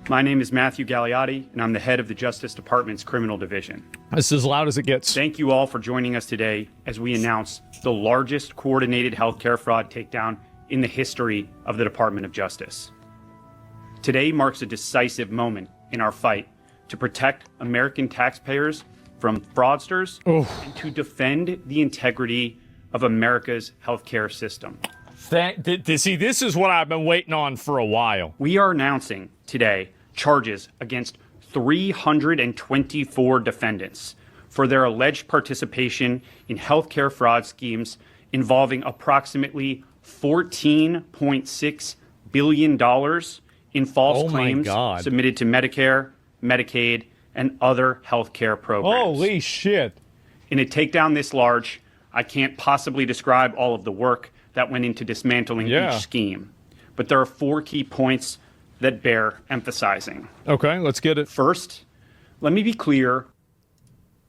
My name is Matthew Gagliotti, and I'm the head of the Justice Department's Criminal Division. This is as loud as it gets. Thank you all for joining us today as we announce the largest coordinated healthcare fraud takedown in the history of the Department of Justice. Today marks a decisive moment in our fight to protect American taxpayers from fraudsters and to defend the integrity of America's healthcare system. See, this is what I've been waiting on for a while. We are announcing today charges against 324 defendants for their alleged participation in healthcare fraud schemes involving approximately $14.6 billion in false claims submitted to Medicare, Medicaid, and other healthcare programs. Holy shit. In a takedown this large, I can't possibly describe all of the work that went into dismantling each scheme. But there are 4 key points that bear emphasizing. Okay, let's get it. First, let me be clear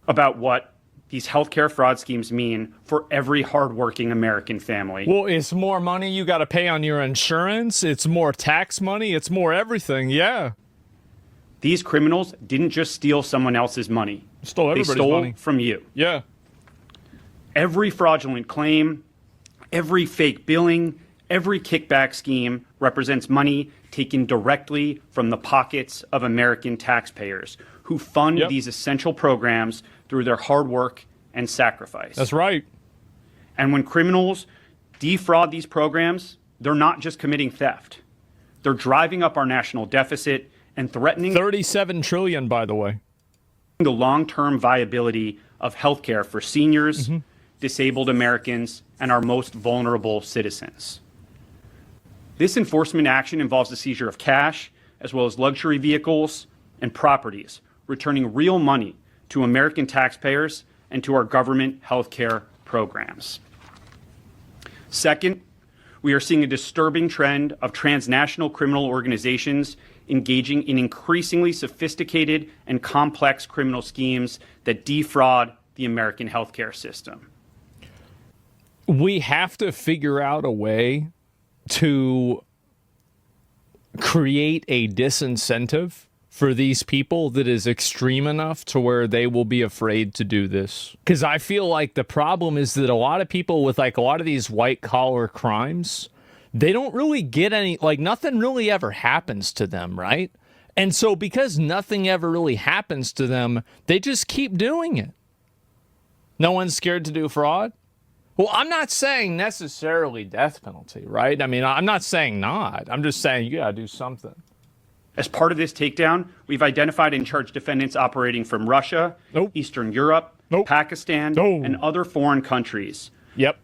about what these healthcare fraud schemes mean for every hardworking American family. Well, it's more money you got to pay on your insurance. It's more tax money. It's more everything. Yeah. These criminals didn't just steal someone else's money. Stole everybody's they stole money from you. Yeah. Every fraudulent claim, every fake billing, every kickback scheme represents money taken directly from the pockets of American taxpayers who fund these essential programs through their hard work and sacrifice. That's right. And when criminals defraud these programs, they're not just committing theft. They're driving up our national deficit and threatening $37 trillion, by the way, the long-term viability of healthcare for seniors, disabled Americans, and our most vulnerable citizens. This enforcement action involves the seizure of cash, as well as luxury vehicles and properties, returning real money to American taxpayers and to our government healthcare programs. Second, we are seeing a disturbing trend of transnational criminal organizations engaging in increasingly sophisticated and complex criminal schemes that defraud the American healthcare system. We have to figure out a way to create a disincentive for these people that is extreme enough to where they will be afraid to do this. Because I feel like the problem is that a lot of people with like a lot of these white collar crimes, they don't really get any, like nothing really ever happens to them, right? And so because nothing ever really happens to them, they just keep doing it. No one's scared to do fraud. Well, I'm not saying necessarily death penalty, right? I mean, I'm not saying not. I'm just saying you got to do something. As part of this takedown, we've identified and charged defendants operating from Russia, Eastern Europe, Pakistan, and other foreign countries. Yep.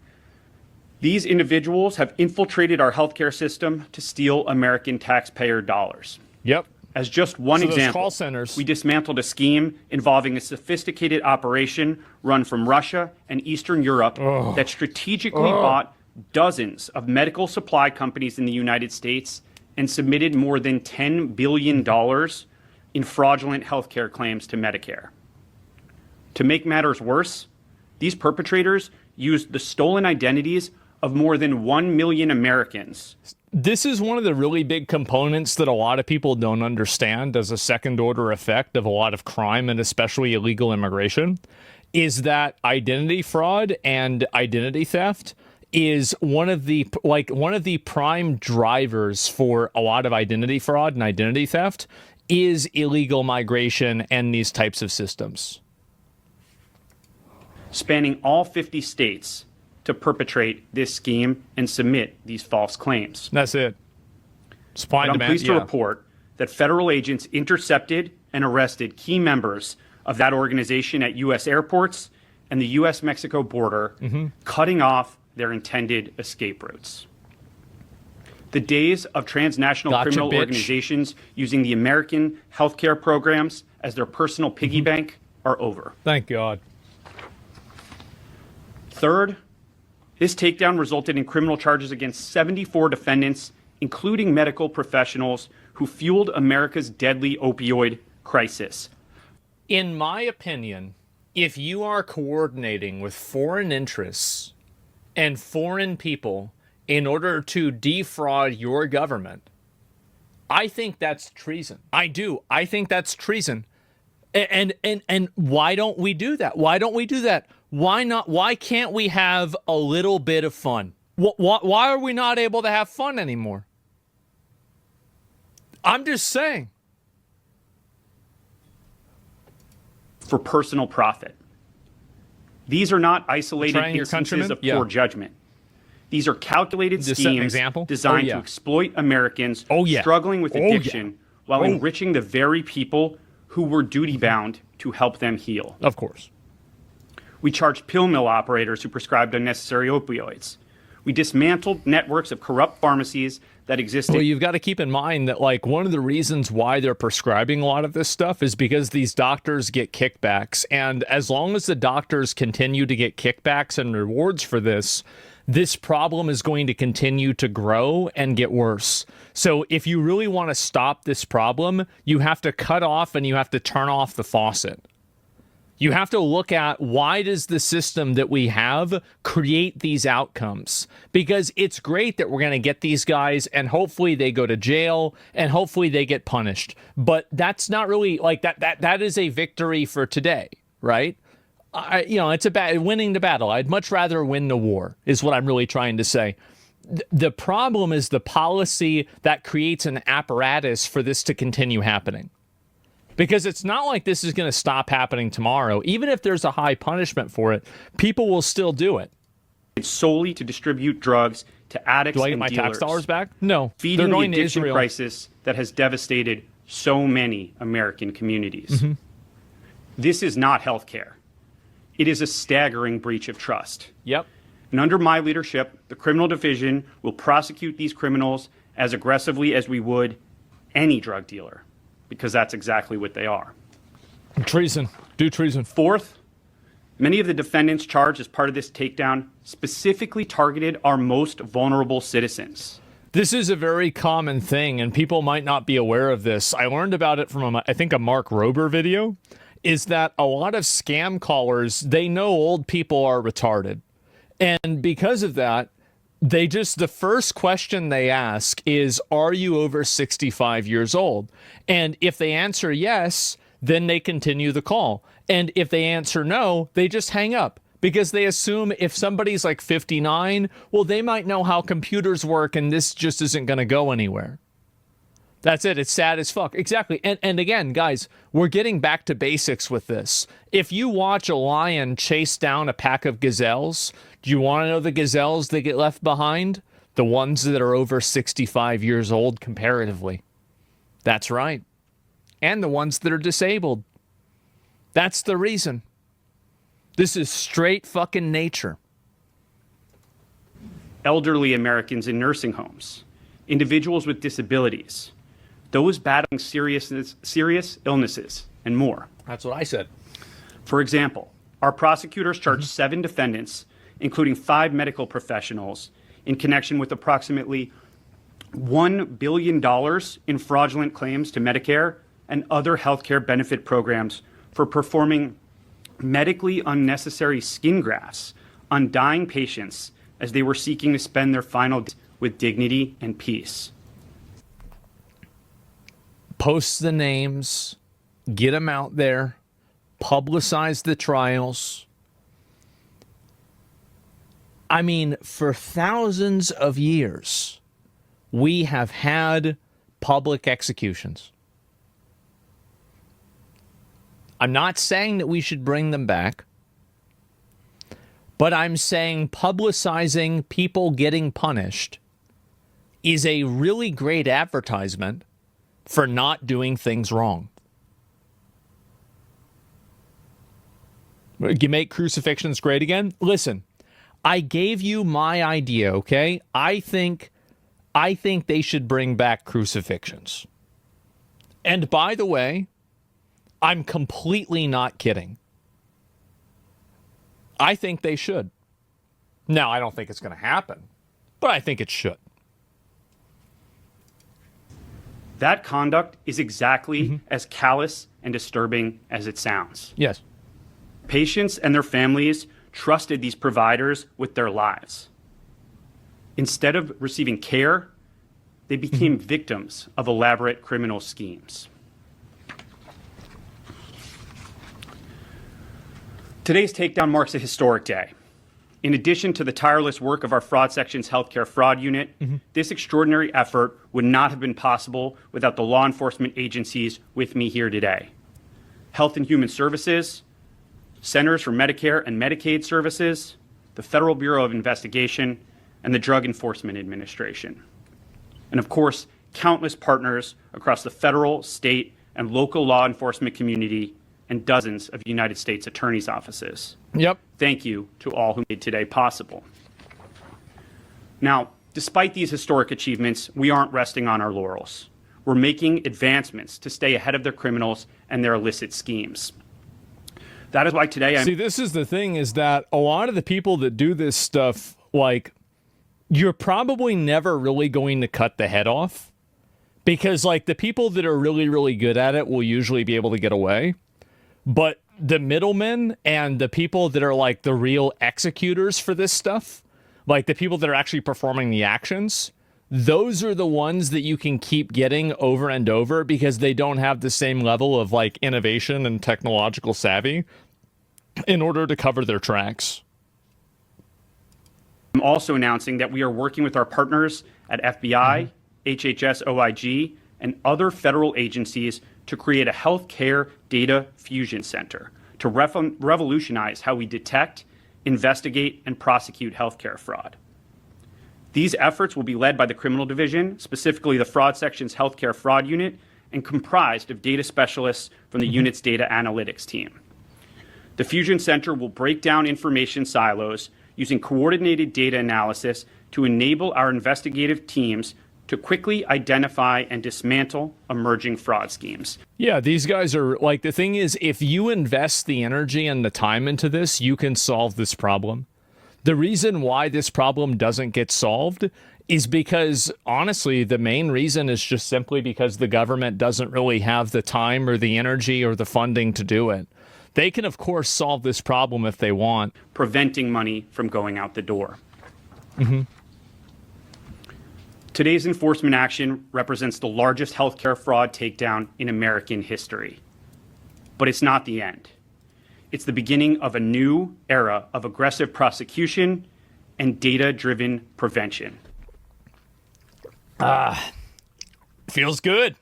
These individuals have infiltrated our healthcare system to steal American taxpayer dollars. Yep. As just one example, call centers. We dismantled a scheme involving a sophisticated operation run from Russia and Eastern Europe that strategically bought dozens of medical supply companies in the United States and submitted more than $10 billion in fraudulent healthcare claims to Medicare. To make matters worse, these perpetrators used the stolen identities of more than 1 million Americans. This is one of the really big components that a lot of people don't understand as a second order effect of a lot of crime and especially illegal immigration, is that identity fraud and identity theft is one of the prime drivers for a lot of identity fraud and identity theft is illegal migration and these types of systems. Spanning all 50 states to perpetrate this scheme and submit these false claims. That's it. Supply and I'm demand, pleased to report that federal agents intercepted and arrested key members of that organization at U.S. airports and the U.S.-Mexico border, cutting off their intended escape routes. The days of transnational criminal organizations using the American healthcare programs as their personal piggy bank are over. Thank God. Third, this takedown resulted in criminal charges against 74 defendants, including medical professionals who fueled America's deadly opioid crisis. In my opinion, if you are coordinating with foreign interests and foreign people in order to defraud your government, I think that's treason. I do. I think that's treason. And why don't we do that? Why don't we do that? Why not? Why can't we have a little bit of fun? Why are we not able to have fun anymore? I'm just saying. For personal profit. These are not isolated instances of poor judgment. These are calculated schemes designed to exploit Americans struggling with addiction while enriching the very people who were duty-bound to help them heal. Of course. We charged pill mill operators who prescribed unnecessary opioids. We dismantled networks of corrupt pharmacies that existed. Well, you've got to keep in mind that, like, one of the reasons why they're prescribing a lot of this stuff is because these doctors get kickbacks. And as long as the doctors continue to get kickbacks and rewards for this, this problem is going to continue to grow and get worse. So if you really want to stop this problem, you have to cut off and you have to turn off the faucet. You have to look at, why does the system that we have create these outcomes? Because it's great that we're going to get these guys and hopefully they go to jail and hopefully they get punished. But that's not really like that is a victory for today, right? It's winning the battle. I'd much rather win the war, is what I'm really trying to say. The problem is the policy that creates an apparatus for this to continue happening. Because it's not like this is going to stop happening tomorrow. Even if there's a high punishment for it, people will still do it. It's solely to distribute drugs to addicts and dealers. Do I get my tax dollars back? No. Feeding the addiction crisis that has devastated so many American communities. Mm-hmm. This is not healthcare. It is a staggering breach of trust. Yep. And under my leadership, the criminal division will prosecute these criminals as aggressively as we would any drug dealer, because that's exactly what they are. Treason. Do treason. Fourth, many of the defendants charged as part of this takedown specifically targeted our most vulnerable citizens. This is a very common thing, and people might not be aware of this. I learned about it from, I think, a Mark Rober video, is that a lot of scam callers, they know old people are retarded. And because of that, the first question they ask is, are you over 65 years old? And if they answer yes, then they continue the call. And if they answer no, they just hang up, because they assume if somebody's like 59, well, they might know how computers work and this just isn't going to go anywhere. That's it. It's sad as fuck. Exactly. And again, guys, we're getting back to basics with this. If you watch a lion chase down a pack of gazelles, do you want to know the gazelles that get left behind? The ones that are over 65 years old comparatively. That's right. And the ones that are disabled. That's the reason. This is straight fucking nature. Elderly Americans in nursing homes, individuals with disabilities, those battling serious illnesses, and more. That's what I said. For example, our prosecutors charged 7 defendants, including 5 medical professionals, in connection with approximately $1 billion in fraudulent claims to Medicare and other healthcare benefit programs for performing medically unnecessary skin grafts on dying patients as they were seeking to spend their final days with dignity and peace. Post the names, get them out there, publicize the trials. I mean, for thousands of years, we have had public executions. I'm not saying that we should bring them back, but I'm saying publicizing people getting punished is a really great advertisement for not doing things wrong. You make crucifixions great again? Listen, I gave you my idea, okay? I think they should bring back crucifixions. And by the way, I'm completely not kidding. I think they should. Now, I don't think it's going to happen, but I think it should. That conduct is exactly as callous and disturbing as it sounds. Yes. Patients and their families trusted these providers with their lives. Instead of receiving care, they became victims of elaborate criminal schemes. Today's takedown marks a historic day. In addition to the tireless work of our Fraud Section's Healthcare Fraud Unit, this extraordinary effort would not have been possible without the law enforcement agencies with me here today. Health and Human Services, Centers for Medicare and Medicaid Services, the Federal Bureau of Investigation, and the Drug Enforcement Administration. And of course, countless partners across the federal, state, and local law enforcement community and dozens of United States attorneys' offices. Yep. Thank you to all who made today possible. Now, despite these historic achievements, we aren't resting on our laurels. We're making advancements to stay ahead of their criminals and their illicit schemes. That is why today See, this is the thing, is that a lot of the people that do this stuff, like, you're probably never really going to cut the head off, because, like, the people that are really, really good at it will usually be able to get away. But the middlemen and the people that are, like, the real executors for this stuff, like the people that are actually performing the actions, those are the ones that you can keep getting over and over because they don't have the same level of, like, innovation and technological savvy in order to cover their tracks. I'm also announcing that we are working with our partners at FBI, HHS OIG, and other federal agencies to create a healthcare data fusion center to revolutionize how we detect, investigate, and prosecute healthcare fraud. These efforts will be led by the Criminal Division, specifically the Fraud Section's Healthcare Fraud Unit, and comprised of data specialists from the unit's data analytics team. The Fusion Center will break down information silos using coordinated data analysis to enable our investigative teams to quickly identify and dismantle emerging fraud schemes. Yeah, these guys are, like, the thing is, if you invest the energy and the time into this, you can solve this problem. The reason why this problem doesn't get solved is because, honestly, the main reason is just simply because the government doesn't really have the time or the energy or the funding to do it. They can, of course, solve this problem if they want. Preventing money from going out the door. Today's enforcement action represents the largest healthcare fraud takedown in American history. But it's not the end. It's the beginning of a new era of aggressive prosecution and data-driven prevention. Feels good.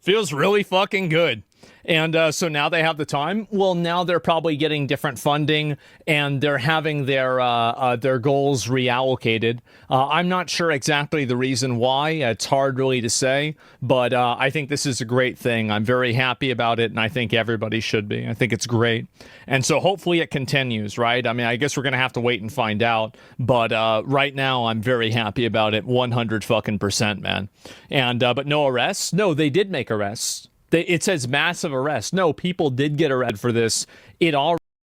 Feels really fucking good. And so now they have the time. Well, now they're probably getting different funding, and they're having their goals reallocated. I'm not sure exactly the reason why. It's hard really to say, but I think this is a great thing. I'm very happy about it, and I think everybody should be. I think it's great. And so hopefully it continues, right? I mean, I guess we're going to have to wait and find out, but right now I'm very happy about it, 100%, man. And but no arrests? No, they did make arrests. It says massive arrests. No, people did get arrested for this. It all